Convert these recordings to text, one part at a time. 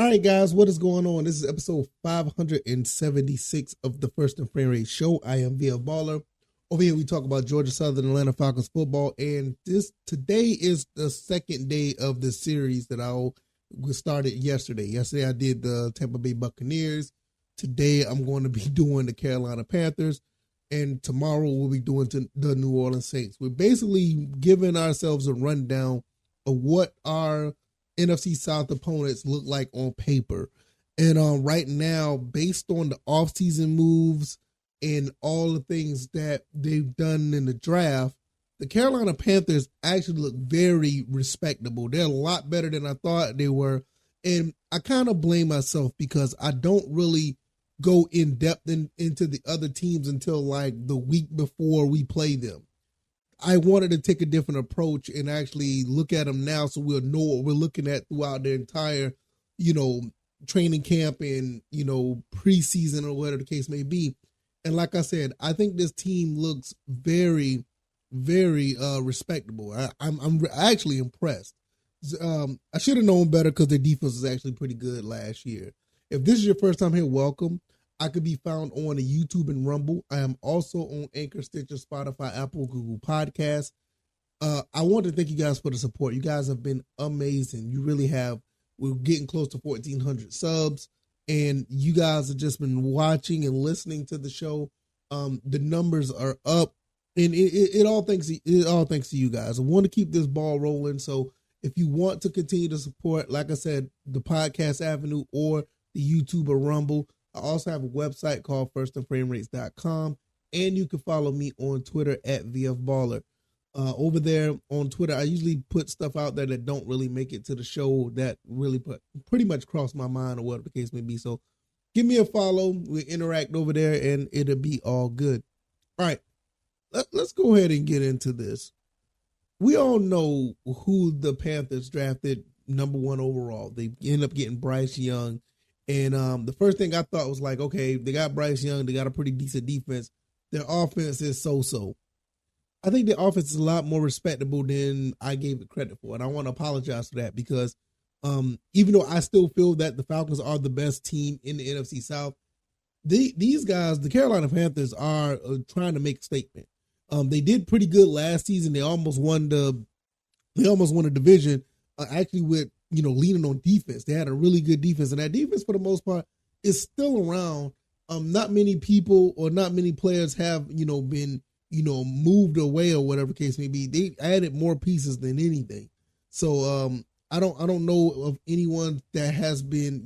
right, guys, what is going on? This is episode 576 of the First and Frame Rate Show. I am VF Baller. Over here, we talk about Georgia Southern Atlanta Falcons football, and today is the second day of the series that we started yesterday. Yesterday, I did the Tampa Bay Buccaneers. Today, I'm going to be doing the Carolina Panthers, and tomorrow we'll be doing the New Orleans Saints. We're basically giving ourselves a rundown of what our NFC South opponents look like on paper. And right now, based on the offseason moves and all the things that they've done in the draft, the Carolina Panthers actually look very respectable. They're a lot better than I thought they were. And I kind of blame myself because I don't really go in depth into the other teams until like the week before we play them. I wanted to take a different approach and actually look at them now so we'll know what we're looking at throughout their entire, training camp and, preseason or whatever the case may be. And like I said, I think this team looks very, very respectable. I'm actually impressed. I should have known better because their defense was actually pretty good last year. If this is your first time here, welcome. I could be found on YouTube and Rumble. I am also on Anchor, Stitcher, Spotify, Apple, Google Podcasts. I want to thank you guys for the support. You guys have been amazing. You really have. We're getting close to 1,400 subs, and you guys have just been watching and listening to the show. The numbers are up, and it all thanks to you guys. I want to keep this ball rolling. So if you want to continue to support, like I said, the podcast avenue or the YouTube or Rumble. I also have a website called firstandframerates.com, and you can follow me on Twitter at VFBaller. Over there on Twitter, I usually put stuff out there that don't really make it to the show that really pretty much cross my mind or whatever the case may be. So give me a follow. We interact over there, and it'll be all good. All right, let's go ahead and get into this. We all know who the Panthers drafted number 1 overall. They ended up getting Bryce Young. And the first thing I thought was like, okay, they got Bryce Young. They got a pretty decent defense. Their offense is so-so. I think their offense is a lot more respectable than I gave it credit for. And I want to apologize for that because even though I still feel that the Falcons are the best team in the NFC South, these guys, the Carolina Panthers, are trying to make a statement. They did pretty good last season. They almost won the division, actually with leaning on defense. They had a really good defense, and that defense, for the most part, is still around. Not many people or not many players have, been, moved away or whatever case may be. They added more pieces than anything. So I don't know of anyone that has been,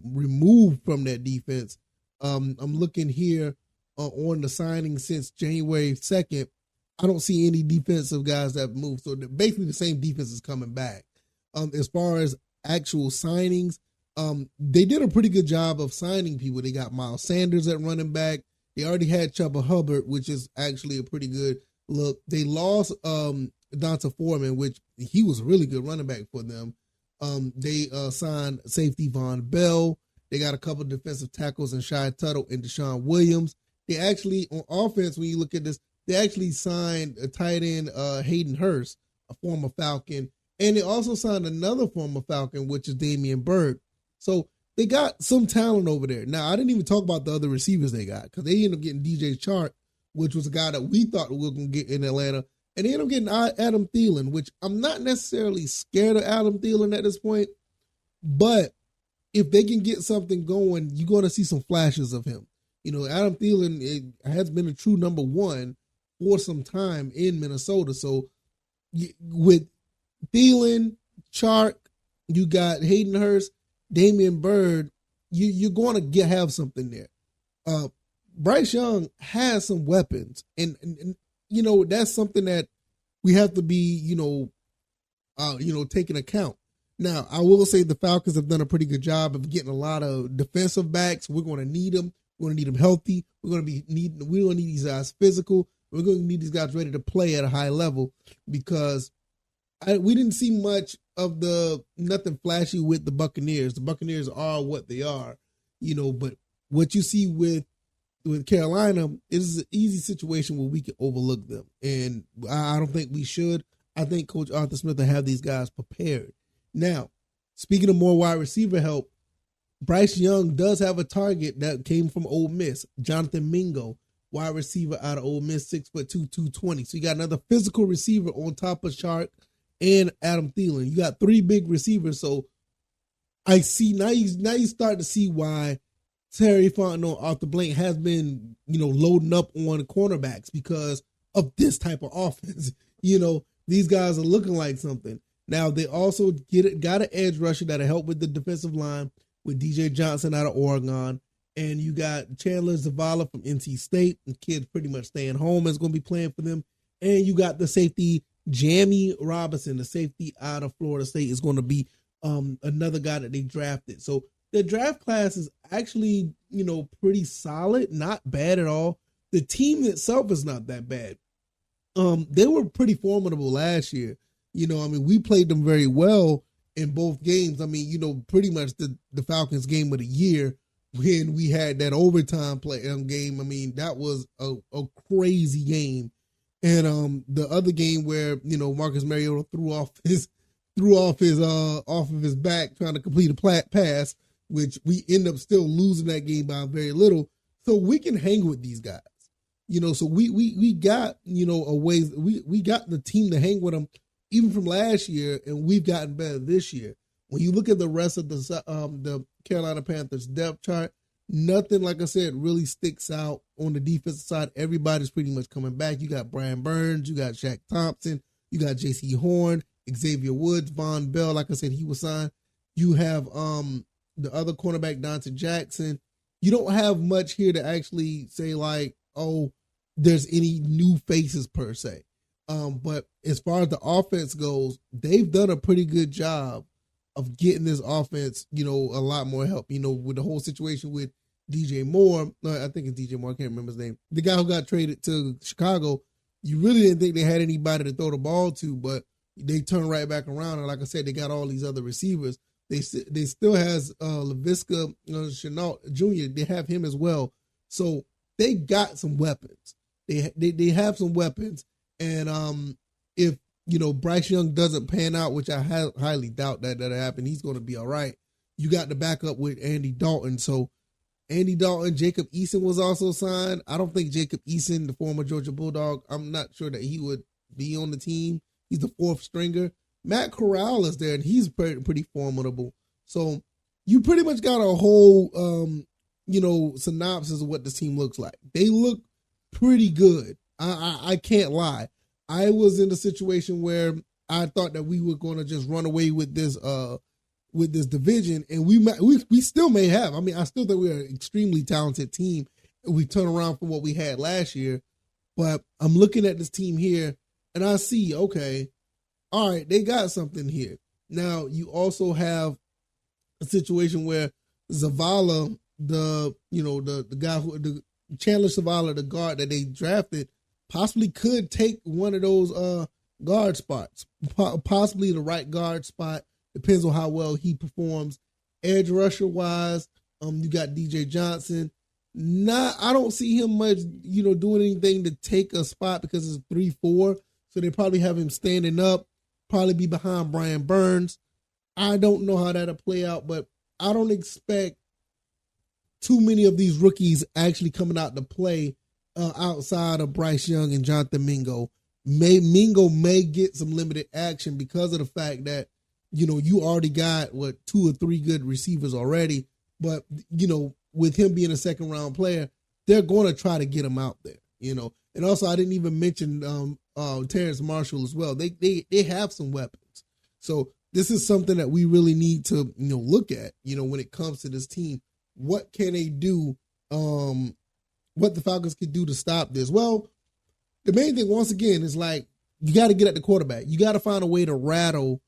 removed from that defense. I'm looking here on the signing since January 2nd. I don't see any defensive guys that have moved. So basically the same defense is coming back. As far as actual signings, they did a pretty good job of signing people. They got Miles Sanders at running back. They already had Chuba Hubbard, which is actually a pretty good look. They lost Donta Foreman, which he was a really good running back for them. They signed safety Von Bell. They got a couple of defensive tackles in Shai Tuttle and Deshaun Williams. They actually, on offense, when you look at this, they actually signed a tight end, Hayden Hurst, a former Falcon. And they also signed another former Falcon, which is Damian Byrd. So they got some talent over there. Now, I didn't even talk about the other receivers they got because they ended up getting DJ Chark, which was a guy that we thought we were going to get in Atlanta. And they ended up getting Adam Thielen, which I'm not necessarily scared of Adam Thielen at this point. But if they can get something going, you're going to see some flashes of him. Adam Thielen has been a true number 1 for some time in Minnesota. So with Thielen, Chark, you got Hayden Hurst, Damian Byrd, you're going to have something there. Bryce Young has some weapons, and that's something that we have to be, taking account. Now, I will say the Falcons have done a pretty good job of getting a lot of defensive backs. We're going to need them. We're going to need them healthy. We're going to need these guys physical. We're going to need these guys ready to play at a high level because we didn't see much of nothing flashy with the Buccaneers. The Buccaneers are what they are, but what you see with Carolina is an easy situation where we can overlook them. And I don't think we should. I think Coach Arthur Smith will have these guys prepared. Now, speaking of more wide receiver help, Bryce Young does have a target that came from Ole Miss, Jonathan Mingo, wide receiver out of Ole Miss, 6'2", 220. So you got another physical receiver on top of Shark and Adam Thielen. You got three big receivers. So I see now you start to see why Terry Fontenot, Arthur Blank has been, loading up on cornerbacks because of this type of offense. These guys are looking like something. Now they also got an edge rusher that'll help with the defensive line with DJ Johnson out of Oregon. And you got Chandler Zavala from NC State. The kid's pretty much staying home, is going to be playing for them. And you got the safety, Jamie Robinson, the safety out of Florida State, is going to be another guy that they drafted. So the draft class is actually, pretty solid, not bad at all. The team itself is not that bad. They were pretty formidable last year. We played them very well in both games. Pretty much the Falcons game of the year when we had that overtime game. That was a crazy game. And the other game where, Marcus Mariota threw off of his back trying to complete a pass, which we end up still losing that game by very little. So we can hang with these guys. So we got, a ways, we got the team to hang with them even from last year, and we've gotten better this year. When you look at the rest of the Carolina Panthers depth chart, nothing, like I said, really sticks out on the defensive side. Everybody's pretty much coming back. You got Brian Burns, you got Shaq Thompson, you got J.C. Horn, Xavier Woods, Von Bell. Like I said, he was signed. You have the other cornerback, Dante Jackson. You don't have much here to actually say like, oh, there's any new faces per se. But as far as the offense goes, they've done a pretty good job of getting this offense, a lot more help, with the whole situation with DJ Moore. I think it's DJ Moore. I can't remember his name. The guy who got traded to Chicago, you really didn't think they had anybody to throw the ball to, but they turned right back around. And like I said, they got all these other receivers. They still has LaVisca Chenault Jr. They have him as well. So they got some weapons. They have some weapons. And if, Bryce Young doesn't pan out, which I highly doubt that'll happen, he's going to be all right. You got the backup with Andy Dalton. So Andy Dalton, Jacob Eason was also signed. I don't think Jacob Eason, the former Georgia Bulldog, I'm not sure that he would be on the team. He's the fourth stringer. Matt Corral is there, and he's pretty formidable. So you pretty much got a whole, synopsis of what this team looks like. They look pretty good. I can't lie. I was in a situation where I thought that we were going to just run away with this division, and we still may have. I still think we're an extremely talented team. We turn around from what we had last year, but I'm looking at this team here, and I see, okay, all right, they got something here. Now you also have a situation where Zavala, the guy the Chandler Zavala, the guard that they drafted, possibly could take one of those guard spots, possibly the right guard spot. Depends on how well he performs. Edge rusher wise, you got DJ Johnson. I don't see him much, doing anything to take a spot because it's 3-4. So they probably have him standing up, probably be behind Brian Burns. I don't know how that'll play out, but I don't expect too many of these rookies actually coming out to play outside of Bryce Young and Jonathan Mingo. Mingo may get some limited action because of the fact that, you already got, 2 or 3 good receivers already. But, with him being a second round player, they're going to try to get him out there, And also, I didn't even mention Terrence Marshall as well. They have some weapons. So this is something that we really need to, look at, when it comes to this team. What can they do? What the Falcons could do to stop this? Well, the main thing, once again, is like, you got to get at the quarterback. You got to find a way to rattle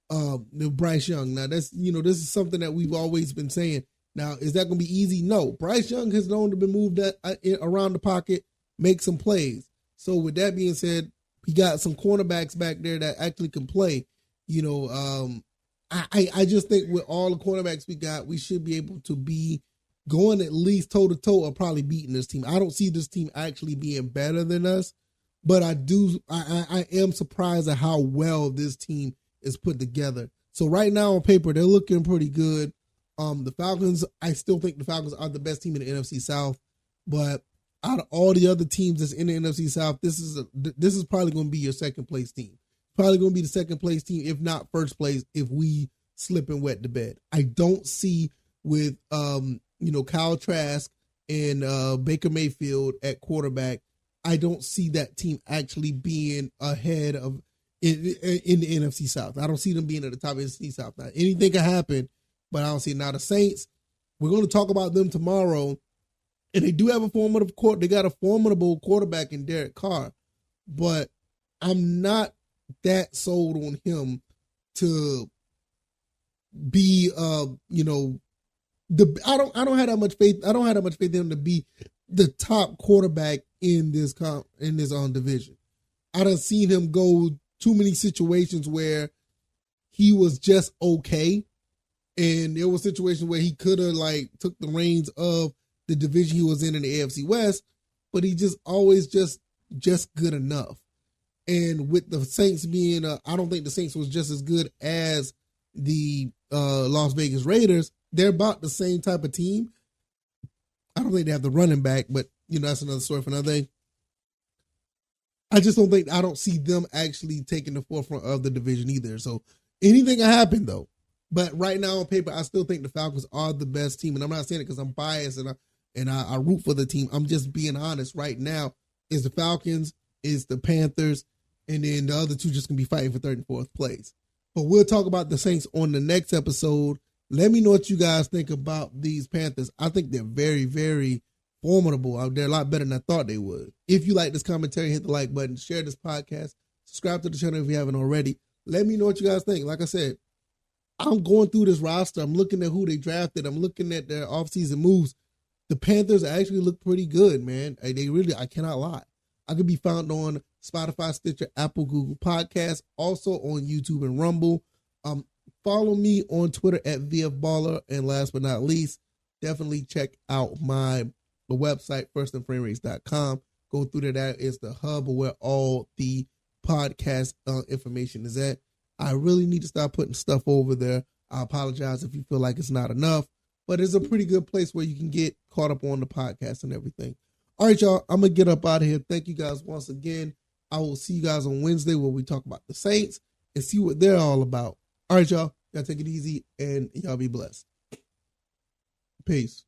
Bryce Young. Now, that's, this is something that we've always been saying. Now, is that going to be easy? No. Bryce Young has known to be moved around the pocket, make some plays. So with that being said, he got some cornerbacks back there that actually can play. I just think with all the cornerbacks we got, we should be able to be going at least toe-to-toe or probably beating this team. I don't see this team actually being better than us, but I am surprised at how well this team is put together. So right now on paper, they're looking pretty good. The Falcons, I still think the Falcons are the best team in the NFC South, but out of all the other teams that's in the NFC South, this is probably going to be your second place team. Probably going to be the second place team, if not first place, if we slip and wet the bed. I don't see with Kyle Trask and Baker Mayfield at quarterback, I don't see that team actually being ahead of in the NFC South. I don't see them being at the top of the NFC South. Now, anything can happen, but I don't see it. Now the Saints, we're going to talk about them tomorrow, and they do have they got a formidable quarterback in Derek Carr, but I'm not that sold on him to be I don't have that much faith. I don't have that much faith in him to be the top quarterback in this division. I done seen him go too many situations where he was just okay, and there were situations where he could have took the reins of the division he was in the AFC West, but he just always just good enough. And with the Saints being, I don't think the Saints was just as good as the Las Vegas Raiders. They're about the same type of team. I don't think they have the running back, but that's another story for another day. I don't see them actually taking the forefront of the division either. So anything can happen though. But right now on paper, I still think the Falcons are the best team. And I'm not saying it because I'm biased and I root for the team. I'm just being honest. Right now is the Falcons, is the Panthers, and then the other two just going to be fighting for third and fourth place. But we'll talk about the Saints on the next episode. Let me know what you guys think about these Panthers. I think they're very, very formidable. They're a lot better than I thought they would. If you like this commentary, hit the like button, share this podcast, subscribe to the channel if you haven't already. Let me know what you guys think. Like I said, I'm going through this roster. I'm looking at who they drafted. I'm looking at their offseason moves. The Panthers actually look pretty good, man. I cannot lie. I could be found on Spotify, Stitcher, Apple, Google Podcasts, also on YouTube and Rumble. Follow me on Twitter at VFBaller. And last but not least, definitely check out the website, firstandframerates.com. Go through that is the hub where all the podcast information is at. I really need to start putting stuff over there. I apologize if you feel like it's not enough, but it's a pretty good place where you can get caught up on the podcast and everything. All right, y'all, I'm going to get up out of here. Thank you guys once again. I will see you guys on Wednesday where we talk about the Saints and see what they're all about. All right, y'all. Y'all take it easy and y'all be blessed. Peace.